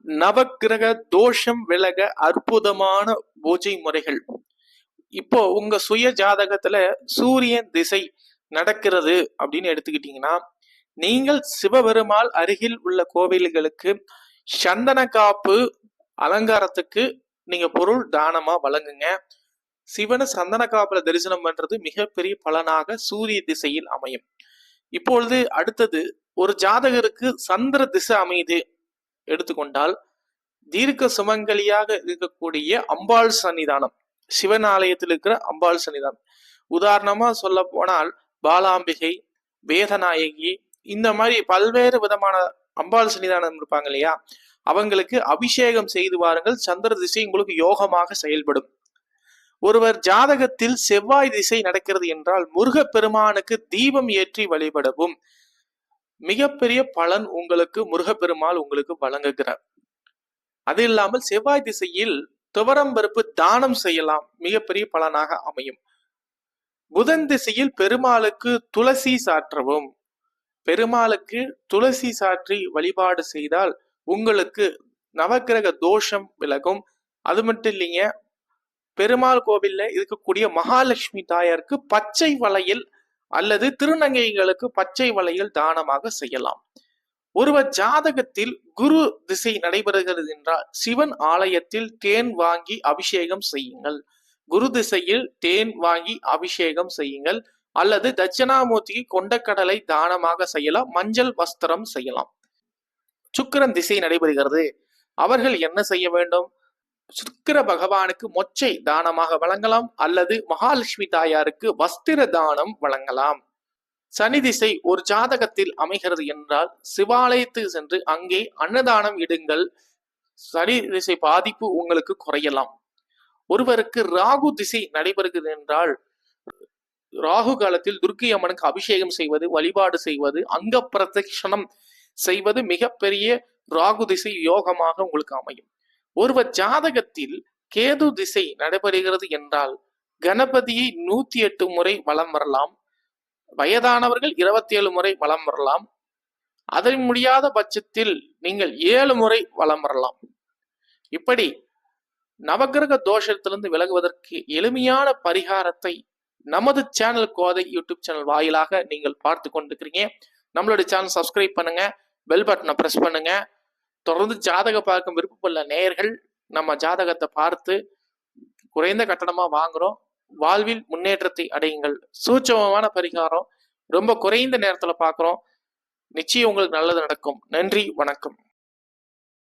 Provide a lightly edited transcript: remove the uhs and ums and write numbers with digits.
நவக்கிரக தோஷம் விலக அற்புதமான பூஜை முறைகள். இப்போ உங்க சுய ஜாதகத்துல சூரியன் திசை நடக்கிறது அப்படின்னு எடுத்துக்கிட்டீங்கன்னா, நீங்கள் சிவபெருமாள் அருகில் உள்ள கோவில்களுக்கு சந்தன காப்பு அலங்காரத்துக்கு நீங்க பொருள் தானமா வழங்குங்க. சிவனை சந்தன காப்புல தரிசனம் பண்றது மிகப்பெரிய பலனாக சூரிய திசையில் அமையும். இப்பொழுது அடுத்தது, ஒரு ஜாதகருக்கு சந்திர திசை அமைது எடுத்துக்கொண்டால், தீர்க்க சுமங்கலியாக இருக்கக்கூடிய அம்பாள் சன்னிதானம், சிவன் ஆலயத்தில் இருக்கிற அம்பாள் சன்னிதானம், உதாரணமா சொல்ல போனால் பாலாம்பிகை, வேதநாயகி, இந்த மாதிரி பல்வேறு விதமான அம்பாள் சன்னிதானம் இருப்பாங்க இல்லையா, அவங்களுக்கு அபிஷேகம் செய்து வாருங்கள். சந்திர திசை உங்களுக்கு யோகமாக செயல்படும். ஒருவர் ஜாதகத்தில் செவ்வாய் திசை நடக்கிறது என்றால் முருகப்பெருமானுக்கு தீபம் ஏற்றி வழிபடவும் மிகப்பெரிய பலன் உங்களுக்கு முருகப்பெருமாள் உங்களுக்கு வழங்குகிறார். அது இல்லாமல் செவ்வாய் திசையில் துவரம் பருப்பு தானம் செய்யலாம், மிகப்பெரிய பலனாக அமையும். புதன் திசையில் பெருமாளுக்கு துளசி சாற்றவும், பெருமாளுக்கு துளசி சாற்றி வழிபாடு செய்தால் உங்களுக்கு நவக்கிரக தோஷம் விலகும். அது மட்டும் இல்லைங்க, பெருமாள் கோவில்ல இருக்கக்கூடிய மகாலட்சுமி தாயாருக்கு பச்சை வளையல் அல்லது திருநங்கைகளுக்கு பச்சை வளையல் தானமாக செய்யலாம். ஒருவர் ஜாதகத்தில் குரு திசை நடைபெறுகிறது என்றால் சிவன் ஆலயத்தில் தேன் வாங்கி அபிஷேகம் செய்யுங்கள். குரு திசையில் தேன் வாங்கி அபிஷேகம் செய்யுங்கள். அல்லது தட்சிணாமூர்த்திக்கு கொண்டக்கடலை தானமாக செய்யலாம், மஞ்சள் வஸ்திரம் செய்யலாம். சுக்கிரன் திசை நடைபெறுகிறது, அவர்கள் என்ன செய்ய வேண்டும்? சுக்கிர பகவானுக்கு மொச்சை தானமாக வழங்கலாம், அல்லது மகாலட்சுமி தாயாருக்கு வஸ்திர தானம் வழங்கலாம். சனி திசை ஒரு ஜாதகத்தில் அமைகிறது என்றால் சிவாலயத்துக்கு சென்று அங்கே அன்னதானம் இடுங்கள். சனி திசை பாதிப்பு உங்களுக்கு குறையலாம். ஒருவருக்கு ராகு திசை நடைபெறுகிறது என்றால் ராகு காலத்தில் துர்க்கை அம்மனுக்கு அபிஷேகம் செய்வது, வழிபாடு செய்வது, அங்க பிரதட்சணம் செய்வது மிகப்பெரிய ராகு திசை யோகமாக உங்களுக்கு அமையும். ஒருவர் ஜாதகத்தில் கேது திசை நடைபெறுகிறது என்றால் கணபதியை 108 முறை வலம் வரலாம். வயதானவர்கள் 27 முறை வலம் வரலாம். அதை முடியாத பட்சத்தில் நீங்கள் 7 முறை வலம் வரலாம். இப்படி நவக்கிரக தோஷத்திலிருந்து விலகுவதற்கு எளிமையான பரிகாரத்தை நமது சேனல் கோதை யூடியூப் சேனல் வாயிலாக நீங்கள் பார்த்து கொண்டிருக்கிறீங்க. நம்மளுடைய சேனல் சப்ஸ்கிரைப் பண்ணுங்க, பெல் பட்டனை பிரஸ் பண்ணுங்க. தொடர்ந்து ஜாதக பார்க்கும் விருப்பமுள்ள நேயர்கள் நம்ம ஜாதகத்தை பார்த்து குறைந்த கட்டணமா வாங்குறோம், வாழ்வில் முன்னேற்றத்தை அடையுங்கள். சூட்சமமான பரிகாரம், ரொம்ப குறைந்த நேரத்துல பார்க்குறோம். நிச்சயம் உங்களுக்கு நல்லது நடக்கும். நன்றி, வணக்கம்.